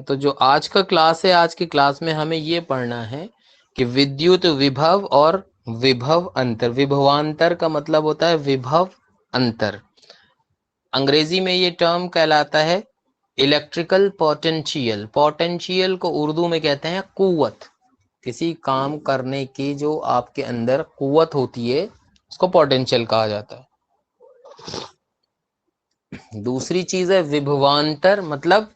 तो जो आज का क्लास है, आज की क्लास में हमें ये पढ़ना है कि विद्युत विभव और विभव अंतर। विभवांतर का मतलब होता है विभव अंतर। अंग्रेजी में ये टर्म कहलाता है इलेक्ट्रिकल पोटेंशियल। पोटेंशियल को उर्दू में कहते हैं कुव्वत। किसी काम करने की जो आपके अंदर कुव्वत होती है उसको पोटेंशियल कहा जाता है। दूसरी चीज है विभवांतर, मतलब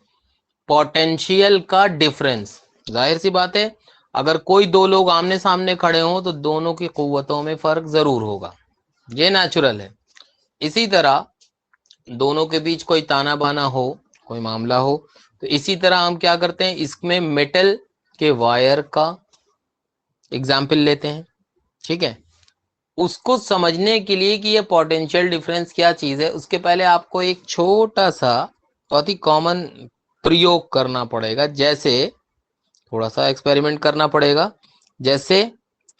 पोटेंशियल का डिफरेंस। जाहिर सी बात है, अगर कोई दो लोग आमने सामने खड़े हों तो दोनों की कुव्वतों में फर्क जरूर होगा, ये नेचुरल है। इसी तरह दोनों के बीच कोई ताना बाना हो, कोई मामला हो, तो इसी तरह हम क्या करते हैं, इसमें मेटल के वायर का एग्जाम्पल लेते हैं। ठीक है, उसको समझने के लिए कि ये पोटेंशियल डिफरेंस क्या चीज है, उसके पहले आपको एक छोटा सा बहुत ही कॉमन प्रयोग करना पड़ेगा। जैसे थोड़ा सा एक्सपेरिमेंट करना पड़ेगा। जैसे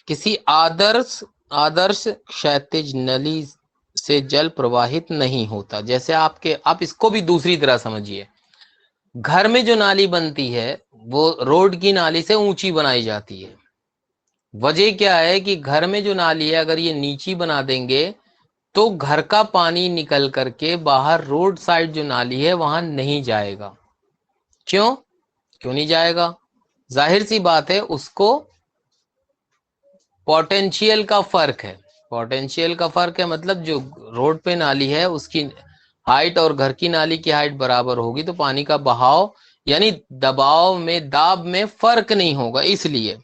किसी आदर्श आदर्श क्षैतिज नली से जल प्रवाहित नहीं होता। जैसे आप इसको भी दूसरी तरह समझिए। घर में जो नाली बनती है वो रोड की नाली से ऊंची बनाई जाती है। वजह क्या है कि घर में जो नाली है अगर ये नीची बना देंगे तो घर का पानी निकल करके बाहर रोड साइड जो नाली है वहां नहीं जाएगा। क्यों क्यों नहीं जाएगा? जाहिर सी बात है, उसको पोटेंशियल का फर्क है। पोटेंशियल का फर्क है मतलब जो रोड पे नाली है उसकी हाइट और घर की नाली की हाइट बराबर होगी तो पानी का बहाव यानी दबाव में, दाब में फर्क नहीं होगा, इसलिए।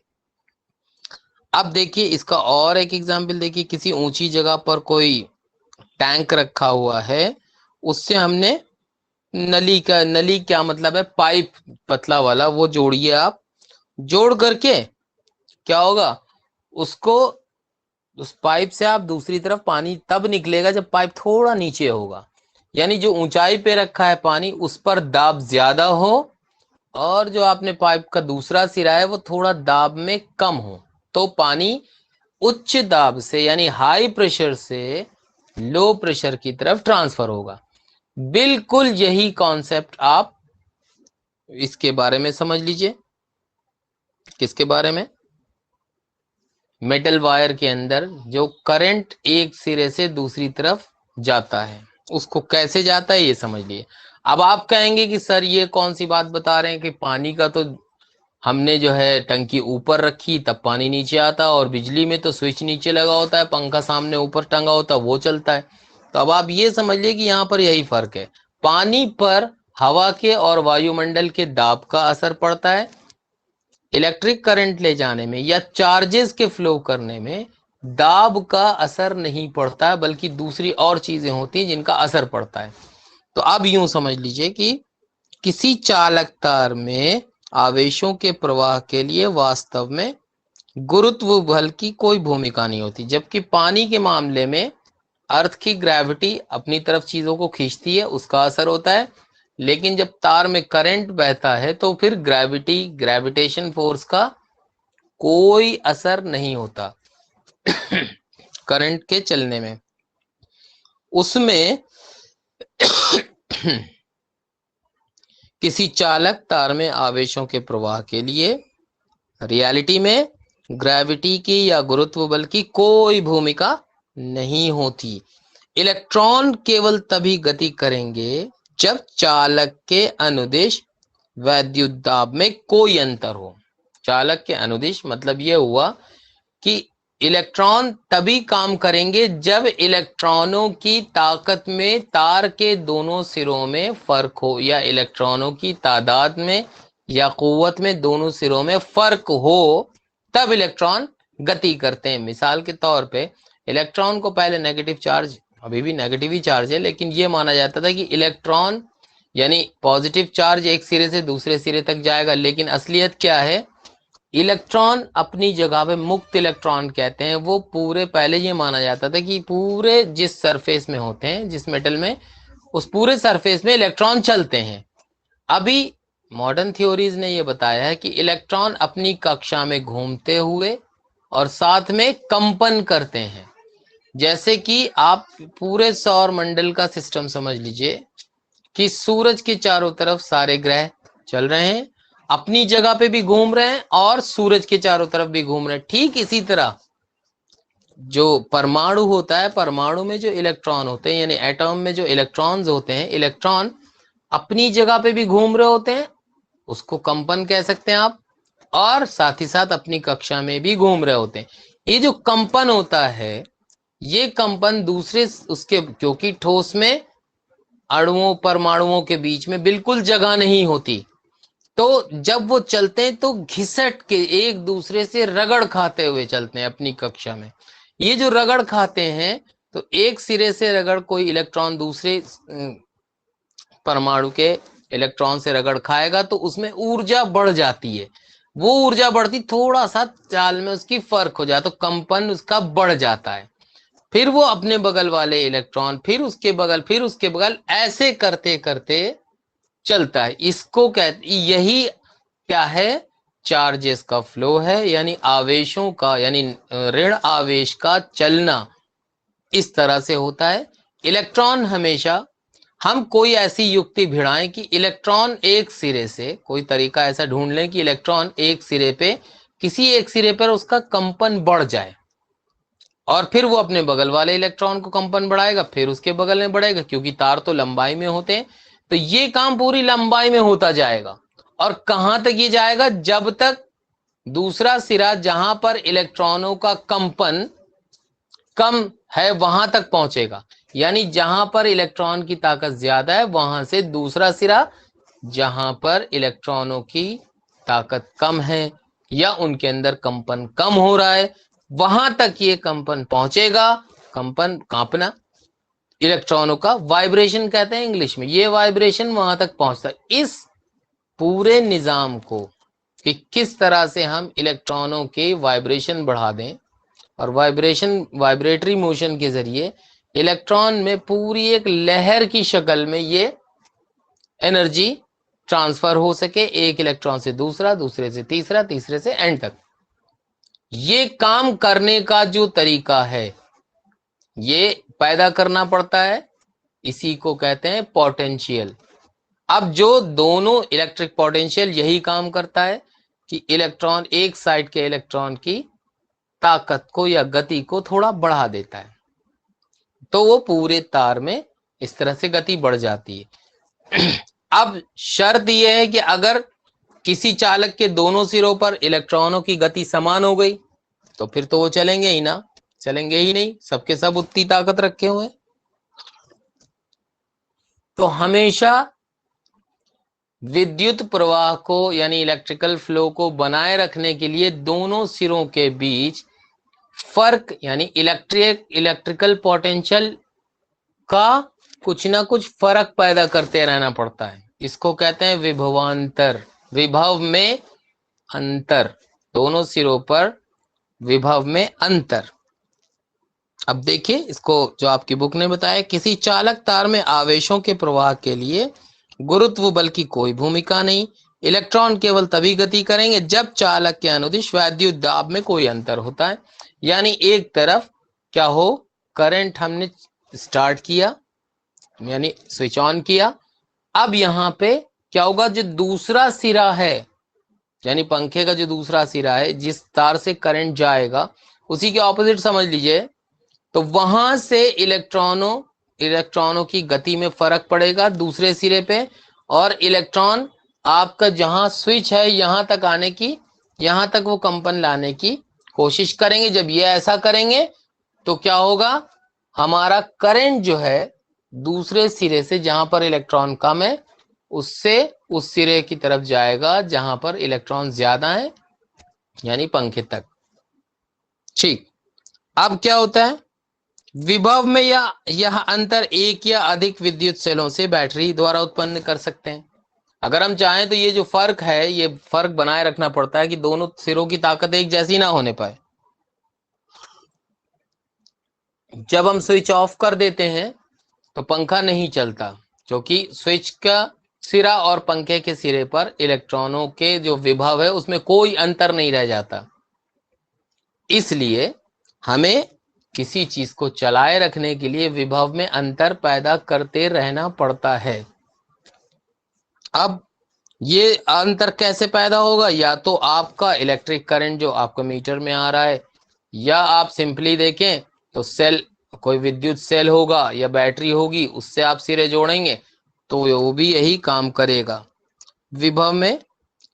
अब देखिए इसका और एक एग्जांपल देखिए। किसी ऊंची जगह पर कोई टैंक रखा हुआ है, उससे हमने नली क्या मतलब है, पाइप पतला वाला वो जोड़िए। आप जोड़ करके क्या होगा, उसको उस पाइप से आप दूसरी तरफ पानी तब निकलेगा जब पाइप थोड़ा नीचे होगा। यानी जो ऊंचाई पे रखा है पानी उस पर दाब ज्यादा हो और जो आपने पाइप का दूसरा सिरा है वो थोड़ा दाब में कम हो, तो पानी उच्च दाब से यानी हाई प्रेशर से लो प्रेशर की तरफ ट्रांसफर होगा। बिल्कुल यही कॉन्सेप्ट आप इसके बारे में समझ लीजिए। किसके बारे में? मेटल वायर के अंदर जो करंट एक सिरे से दूसरी तरफ जाता है उसको कैसे जाता है ये समझ लिए। अब आप कहेंगे कि सर ये कौन सी बात बता रहे हैं कि पानी का तो हमने जो है टंकी ऊपर रखी तब पानी नीचे आता, और बिजली में तो स्विच नीचे लगा होता है, पंखा सामने ऊपर टंगा होता है, वो चलता है। तो अब आप ये समझ लिए कि यहाँ पर यही फर्क है। पानी पर हवा के और वायुमंडल के दाब का असर पड़ता है। इलेक्ट्रिक करंट ले जाने में या चार्जेस के फ्लो करने में दाब का असर नहीं पड़ता है, बल्कि दूसरी और चीजें होती हैं जिनका असर पड़ता है। तो अब यूं समझ लीजिए कि किसी चालक तार में आवेशों के प्रवाह के लिए वास्तव में गुरुत्व बल की कोई भूमिका नहीं होती, जबकि पानी के मामले में अर्थ की ग्रेविटी अपनी तरफ चीजों को खींचती है, उसका असर होता है। लेकिन जब तार में करंट बहता है तो फिर ग्रेविटेशन फोर्स का कोई असर नहीं होता करंट के चलने में। उसमें किसी चालक तार में आवेशों के प्रवाह के लिए रियलिटी में ग्रेविटी की या गुरुत्व बल की कोई भूमिका नहीं होती। इलेक्ट्रॉन केवल तभी गति करेंगे जब चालक के अनुदिश वैद्युत दाब में कोई अंतर हो। चालक के अनुदिश मतलब यह हुआ कि इलेक्ट्रॉन तभी काम करेंगे जब इलेक्ट्रॉनों की ताकत में तार के दोनों सिरों में फर्क हो, या इलेक्ट्रॉनों की तादाद में या कुव्वत में दोनों सिरों में फर्क हो, तब इलेक्ट्रॉन गति करते हैं। मिसाल के तौर पे इलेक्ट्रॉन को पहले नेगेटिव चार्ज, अभी भी नेगेटिव ही चार्ज है, लेकिन ये माना जाता था कि इलेक्ट्रॉन यानी पॉजिटिव चार्ज एक सिरे से दूसरे सिरे तक जाएगा, लेकिन असलियत क्या है, इलेक्ट्रॉन अपनी जगह पे मुक्त इलेक्ट्रॉन कहते हैं। वो पूरे पहले ये माना जाता था कि पूरे जिस सरफेस में होते हैं, जिस मेटल में, उस पूरे सरफेस में इलेक्ट्रॉन चलते हैं। अभी मॉडर्न थ्योरीज ने ये बताया है कि इलेक्ट्रॉन अपनी कक्षा में घूमते हुए और साथ में कंपन करते हैं। जैसे कि आप पूरे सौर मंडल का सिस्टम समझ लीजिए कि सूरज के चारों तरफ सारे ग्रह, चल रहे हैं, अपनी जगह पे भी घूम रहे हैं और सूरज के चारों तरफ भी घूम रहे हैं। ठीक इसी तरह जो परमाणु होता है, परमाणु में जो इलेक्ट्रॉन होते हैं यानी एटॉम में जो इलेक्ट्रॉन्स होते हैं, इलेक्ट्रॉन अपनी जगह पे भी घूम रहे होते हैं, उसको कंपन कह सकते हैं आप, और साथ ही साथ अपनी कक्षा में भी घूम रहे होते हैं। ये जो कंपन होता है, ये कंपन दूसरे उसके, क्योंकि ठोस में अणुओं परमाणुओं के बीच में बिल्कुल जगह नहीं होती, तो जब वो चलते हैं तो घिसट के एक दूसरे से रगड़ खाते हुए चलते हैं अपनी कक्षा में। ये जो रगड़ खाते हैं, तो एक सिरे से रगड़ कोई इलेक्ट्रॉन दूसरे परमाणु के इलेक्ट्रॉन से रगड़ खाएगा तो उसमें ऊर्जा बढ़ जाती है। वो ऊर्जा बढ़ती, थोड़ा सा चाल में उसकी फर्क हो जाए तो कंपन उसका बढ़ जाता है। फिर वो अपने बगल वाले इलेक्ट्रॉन, फिर उसके बगल, फिर उसके बगल, ऐसे करते करते चलता है। इसको कहते, यही क्या है, चार्जेस का फ्लो है, यानी आवेशों का, यानी ऋण आवेश का चलना इस तरह से होता है। इलेक्ट्रॉन हमेशा, हम कोई ऐसी युक्ति भिड़ाएं कि इलेक्ट्रॉन एक सिरे से, कोई तरीका ऐसा ढूंढ लें कि इलेक्ट्रॉन एक सिरे पे, किसी एक सिरे पर उसका कंपन बढ़ जाए और फिर वो अपने बगल वाले इलेक्ट्रॉन को कंपन बढ़ाएगा, फिर उसके बगल में बढ़ेगा, क्योंकि तार तो लंबाई में होते हैं, तो ये काम पूरी लंबाई में होता जाएगा। और कहां तक ये जाएगा, जब तक दूसरा सिरा जहां पर इलेक्ट्रॉनों का कंपन कम है वहां तक पहुंचेगा। यानी जहां पर इलेक्ट्रॉन की ताकत ज्यादा है वहां से दूसरा सिरा जहां पर इलेक्ट्रॉनों की ताकत कम है या उनके अंदर कंपन कम हो रहा है, वहां तक ये कंपन पहुंचेगा। कंपन, कांपना, इलेक्ट्रॉनों का वाइब्रेशन कहते हैं इंग्लिश में, ये वाइब्रेशन वहां तक पहुंचता है। इस पूरे निजाम को कि किस तरह से हम इलेक्ट्रॉनों के वाइब्रेशन बढ़ा दें और वाइब्रेटरी मोशन के जरिए इलेक्ट्रॉन में पूरी एक लहर की शक्ल में ये एनर्जी ट्रांसफर हो सके, एक इलेक्ट्रॉन से दूसरा, दूसरे से तीसरा, तीसरे से एंड तक। ये काम करने का जो तरीका है, ये पैदा करना पड़ता है, इसी को कहते हैं पोटेंशियल। अब जो दोनों इलेक्ट्रिक पोटेंशियल यही काम करता है कि इलेक्ट्रॉन, एक साइड के इलेक्ट्रॉन की ताकत को या गति को थोड़ा बढ़ा देता है, तो वो पूरे तार में इस तरह से गति बढ़ जाती है। अब शर्त यह है कि अगर किसी चालक के दोनों सिरों पर इलेक्ट्रॉनों की गति समान हो गई तो फिर तो वो चलेंगे ही ना, चलेंगे ही नहीं, सबके सब उतनी ताकत रखे हुए। तो हमेशा विद्युत प्रवाह को यानी इलेक्ट्रिकल फ्लो को बनाए रखने के लिए दोनों सिरों के बीच फर्क यानी इलेक्ट्रिकल पोटेंशियल का कुछ ना कुछ फर्क पैदा करते रहना पड़ता है। इसको कहते हैं विभवांतर, विभव में अंतर, दोनों सिरों पर विभव में अंतर। अब देखिए इसको, जो आपकी बुक ने बताया, किसी चालक तार में आवेशों के प्रवाह के लिए गुरुत्व बल की कोई भूमिका नहीं, इलेक्ट्रॉन केवल तभी गति करेंगे जब चालक के अनुदिश वैद्युत दाब में कोई अंतर होता है। यानी एक तरफ क्या हो, करंट हमने स्टार्ट किया यानी स्विच ऑन किया, अब यहाँ पे क्या होगा, जो दूसरा सिरा है यानी पंखे का जो दूसरा सिरा है, जिस तार से करंट जाएगा उसी के ऑपोजिट समझ लीजिए, तो वहां से इलेक्ट्रॉनों की गति में फर्क पड़ेगा दूसरे सिरे पे, और इलेक्ट्रॉन आपका जहां स्विच है यहां तक आने की, यहां तक वो कंपन लाने की कोशिश करेंगे। जब ये ऐसा करेंगे तो क्या होगा, हमारा करंट जो है दूसरे सिरे से जहां पर इलेक्ट्रॉन कम है उससे उस सिरे की तरफ जाएगा जहां पर इलेक्ट्रॉन ज्यादा है, यानी पंखे तक। ठीक, अब क्या होता है, विभव में यह अंतर एक या अधिक विद्युत सेलों से बैटरी द्वारा उत्पन्न कर सकते हैं। अगर हम चाहें तो ये जो फर्क है, ये फर्क बनाए रखना पड़ता है कि दोनों सिरों की ताकत एक जैसी ना होने पाए। जब हम स्विच ऑफ कर देते हैं तो पंखा नहीं चलता, क्योंकि स्विच का सिरा और पंखे के सिरे पर इलेक्ट्रॉनों के जो विभव है उसमें कोई अंतर नहीं रह जाता। इसलिए हमें किसी चीज को चलाए रखने के लिए विभव में अंतर पैदा करते रहना पड़ता है। अब ये अंतर कैसे पैदा होगा? या तो आपका इलेक्ट्रिक करंट जो आपका मीटर में आ रहा है, या आप सिंपली देखें तो सेल, कोई विद्युत सेल होगा या बैटरी होगी, उससे आप सिरे जोड़ेंगे तो वो भी यही काम करेगा। विभव में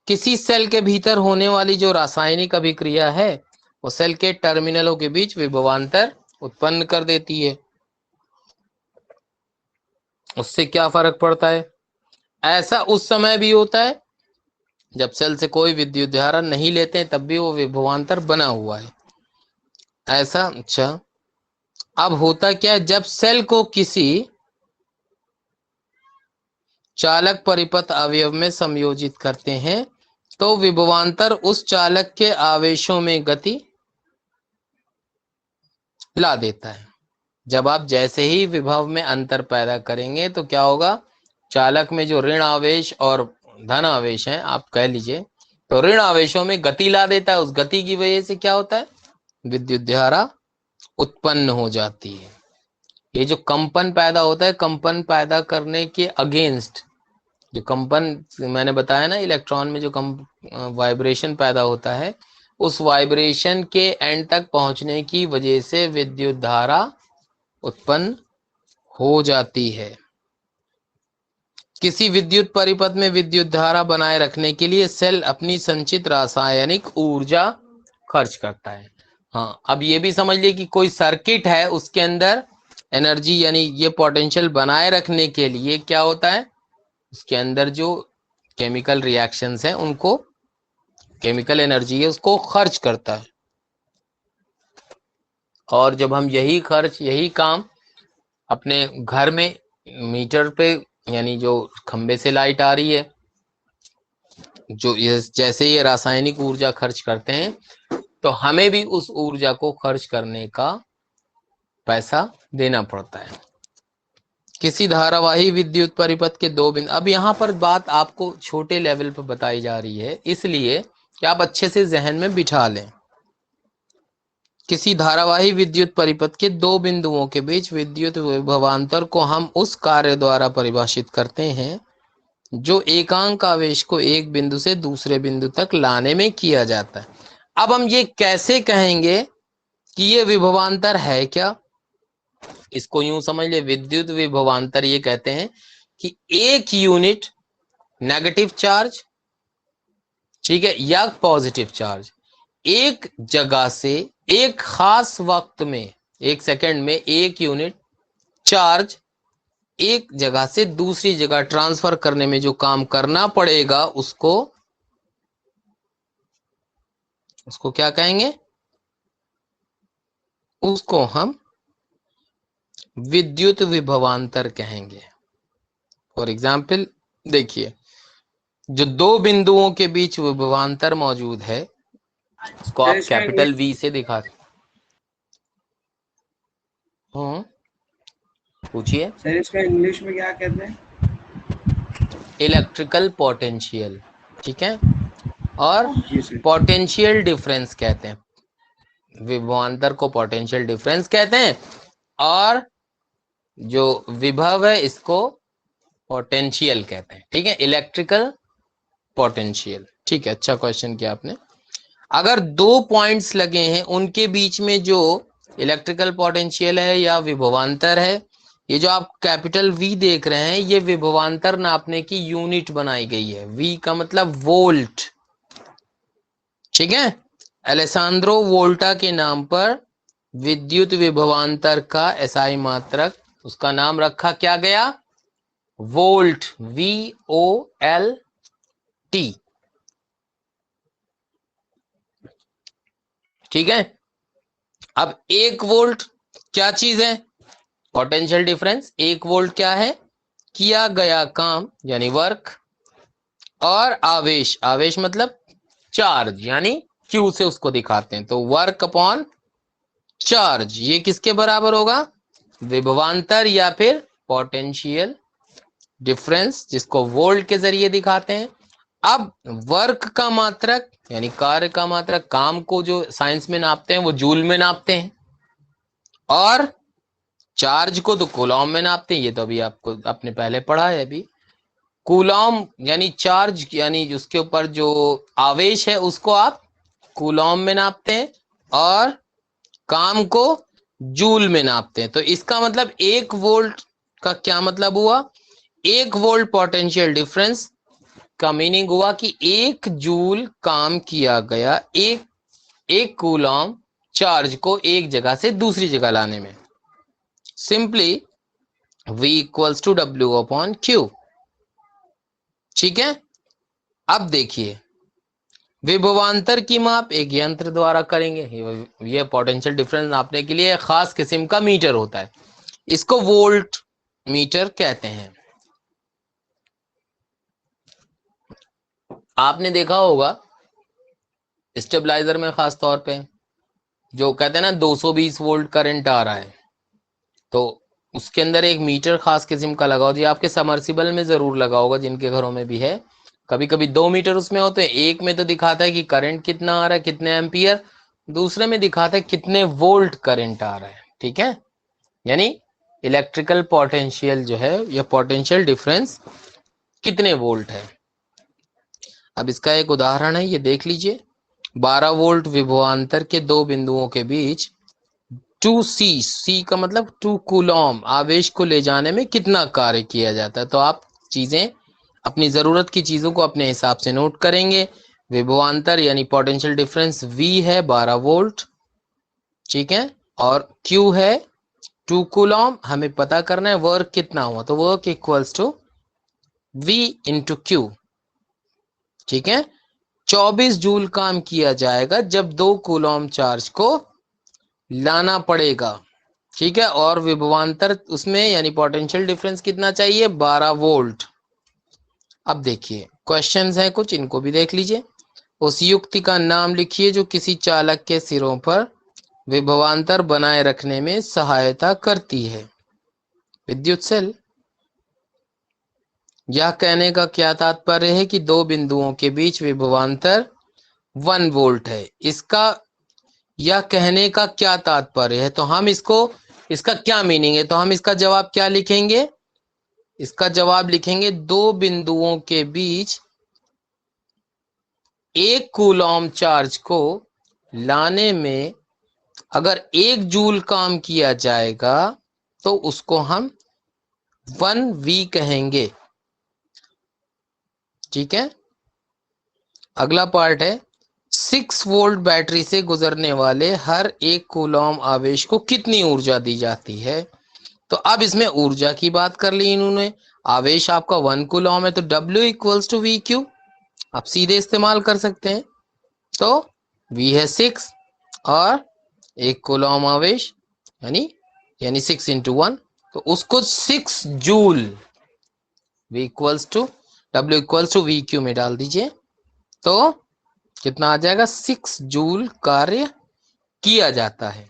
किसी सेल के भीतर होने वाली जो रासायनिक अभिक्रिया है वो सेल के टर्मिनलों के बीच विभवांतर उत्पन्न कर देती है। उससे क्या फर्क पड़ता है? ऐसा उस समय भी होता है जब सेल से कोई विद्युत धारा नहीं लेते हैं, तब भी वो विभवांतर बना हुआ है। ऐसा, अच्छा। अब होता क्या है, जब सेल को किसी चालक परिपथ अवयव में संयोजित करते हैं तो विभवांतर उस चालक के आवेशों में गति ला देता है। जब आप जैसे ही विभव में अंतर पैदा करेंगे तो क्या होगा, चालक में जो ऋण आवेश और धन आवेश हैं, आप कह लीजिए, तो ऋण आवेशों में गति ला देता है। उस गति की वजह से क्या होता है, विद्युत धारा उत्पन्न हो जाती है। ये जो कंपन पैदा होता है, कंपन पैदा करने के अगेंस्ट, जो कंपन मैंने बताया ना, इलेक्ट्रॉन में जो वाइब्रेशन पैदा होता है, उस वाइब्रेशन के एंड तक पहुंचने की वजह से विद्युत धारा उत्पन्न हो जाती है। किसी विद्युत परिपथ में विद्युत धारा बनाए रखने के लिए सेल अपनी संचित रासायनिक ऊर्जा खर्च करता है। हाँ, अब ये भी समझ लिए कि कोई सर्किट है, उसके अंदर एनर्जी यानी ये पोटेंशियल बनाए रखने के लिए क्या होता है, उसके अंदर जो केमिकल रिएक्शंस हैं उनको, केमिकल एनर्जी है उसको खर्च करता है। और जब हम यही खर्च, यही काम अपने घर में मीटर पे, यानी जो खंबे से लाइट आ रही है, जो ये जैसे ये रासायनिक ऊर्जा खर्च करते हैं, तो हमें भी उस ऊर्जा को खर्च करने का पैसा देना पड़ता है। किसी धारावाही विद्युत परिपथ के दो बिंदु, अब यहाँ पर बात आपको छोटे लेवल पर बताई जा रही है, इसलिए कि आप अच्छे से जहन में बिठा लें। किसी धारावाही विद्युत परिपथ के दो बिंदुओं के बीच विद्युत विभवांतर को हम उस कार्य द्वारा परिभाषित करते हैं जो एकांक आवेश को एक बिंदु से दूसरे बिंदु तक लाने में किया जाता है। अब हम ये कैसे कहेंगे कि ये विभवांतर है क्या? इसको यूं समझ ले, विद्युत विभवांतर ये कहते हैं कि एक यूनिट नेगेटिव चार्ज, ठीक है, या पॉजिटिव चार्ज, एक जगह से एक खास वक्त में, एक सेकंड में एक यूनिट चार्ज एक जगह से दूसरी जगह ट्रांसफर करने में जो काम करना पड़ेगा, उसको क्या कहेंगे? उसको हम विद्युत विभवांतर कहेंगे। फॉर एग्जाम्पल देखिए, जो दो बिंदुओं के बीच विभवांतर मौजूद है उसको आप कैपिटल वी से दिखा, पूछिए सर। इसका इंग्लिश में क्या कहते हैं? इलेक्ट्रिकल पोटेंशियल, ठीक है, और पोटेंशियल डिफरेंस कहते हैं। विभवांतर को पोटेंशियल डिफरेंस कहते हैं, और जो विभव है इसको पोटेंशियल कहते हैं, ठीक है, इलेक्ट्रिकल पोटेंशियल। ठीक है, अच्छा क्वेश्चन किया आपने। अगर दो पॉइंट्स लगे हैं, उनके बीच में जो इलेक्ट्रिकल पोटेंशियल है या विभवांतर है, ये जो आप कैपिटल वी देख रहे हैं, ये विभवांतर नापने की यूनिट बनाई गई है। वी का मतलब वोल्ट, ठीक है। अलेसांद्रो वोल्टा के नाम पर विद्युत विभवांतर का एसआई मात्रक, उसका नाम रखा क्या गया? वोल्ट, VOLT, ठीक है। अब एक वोल्ट क्या चीज है? Potential difference. एक वोल्ट क्या है? किया गया काम यानी वर्क, और आवेश, आवेश मतलब चार्ज, यानी क्यू से उसको दिखाते हैं, तो वर्क अपॉन चार्ज, ये किसके बराबर होगा? विभवांतर या फिर पोटेंशियल डिफरेंस, जिसको वोल्ट के जरिए दिखाते हैं। अब वर्क का मात्रक यानी कार्य का मात्रक, काम को जो साइंस में नापते हैं वो जूल में नापते हैं, और चार्ज को तो कूलॉम में नापते हैं। ये तो अभी आपको आपने पहले पढ़ा है अभी। कूलॉम यानी चार्ज यानी उसके ऊपर जो आवेश है उसको आप कूलॉम में नापते हैं और काम को जूल में नापते हैं। तो इसका मतलब 1 वोल्ट का क्या मतलब हुआ? 1 वोल्ट पोटेंशियल डिफरेंस का मीनिंग हुआ कि 1 जूल काम किया गया एक कूलॉम चार्ज को एक जगह से दूसरी जगह लाने में। Simply V equals to W/Q। ठीक है, अब देखिए विभवांतर की माप एक यंत्र द्वारा करेंगे। ये पोटेंशियल डिफरेंस नापने के लिए एक खास किस्म का मीटर होता है, इसको वोल्ट मीटर कहते हैं। आपने देखा होगा स्टेबलाइजर में खास तौर पे जो कहते हैं ना 220 वोल्ट करंट आ रहा है, तो उसके अंदर एक मीटर खास किस्म का लगा होता है। आपके समर्सिबल में जरूर लगा होगा, जिनके घरों में भी है। कभी कभी 2 मीटर उसमें होते हैं, एक में तो दिखाता है कि करंट कितना आ रहा है, कितने एम्पियर, दूसरे में दिखाता है कितने वोल्ट करंट आ रहा है। ठीक है, यानी इलेक्ट्रिकल पोटेंशियल जो है या पोटेंशियल डिफरेंस कितने वोल्ट है। अब इसका एक उदाहरण है, ये देख लीजिए। 12 वोल्ट विभवांतर के दो बिंदुओं के बीच 2C का मतलब 2 कूलॉम आवेश को ले जाने में कितना कार्य किया जाता है। तो आप चीजें अपनी जरूरत की चीजों को अपने हिसाब से नोट करेंगे। विभवांतर यानी पोटेंशियल डिफरेंस V है 12 वोल्ट, ठीक है, और Q है 2 कूलॉम। हमें पता करना है वर्क कितना हुआ, तो work equals to V into Q। ठीक है, 24 जूल काम किया जाएगा जब 2 कूलॉम चार्ज को लाना पड़ेगा। ठीक है, और विभवांतर उसमें यानी पोटेंशियल डिफरेंस कितना चाहिए? 12 वोल्ट। अब देखिए क्वेश्चंस हैं कुछ, इनको भी देख लीजिए। उस युक्ति का नाम लिखिए जो किसी चालक के सिरों पर विभवांतर बनाए रखने में सहायता करती है। विद्युत सेल। यह कहने का क्या तात्पर्य है कि दो बिंदुओं के बीच विभवांतर 1 वोल्ट है। इसका यह कहने का क्या तात्पर्य है, तो हम इसका क्या मीनिंग है, तो हम इसका जवाब क्या लिखेंगे? इसका जवाब लिखेंगे दो बिंदुओं के बीच 1 कूलॉम चार्ज को लाने में अगर 1 जूल काम किया जाएगा तो उसको हम 1V कहेंगे। ठीक है, अगला पार्ट है 6 वोल्ट बैटरी से गुजरने वाले हर 1 कूलॉम आवेश को कितनी ऊर्जा दी जाती है। तो अब इसमें ऊर्जा की बात कर ली इन्होंने। आवेश आपका 1 कूलॉम है तो W इक्वल्स टू VQ आप सीधे इस्तेमाल कर सकते हैं। तो V है 6 और 1 कूलॉम आवेश यानी 6 इंटू 1, तो उसको 6 joule W equals to VQ में डाल दीजिए, तो कितना आ जाएगा? 6 जूल कार्य किया जाता है।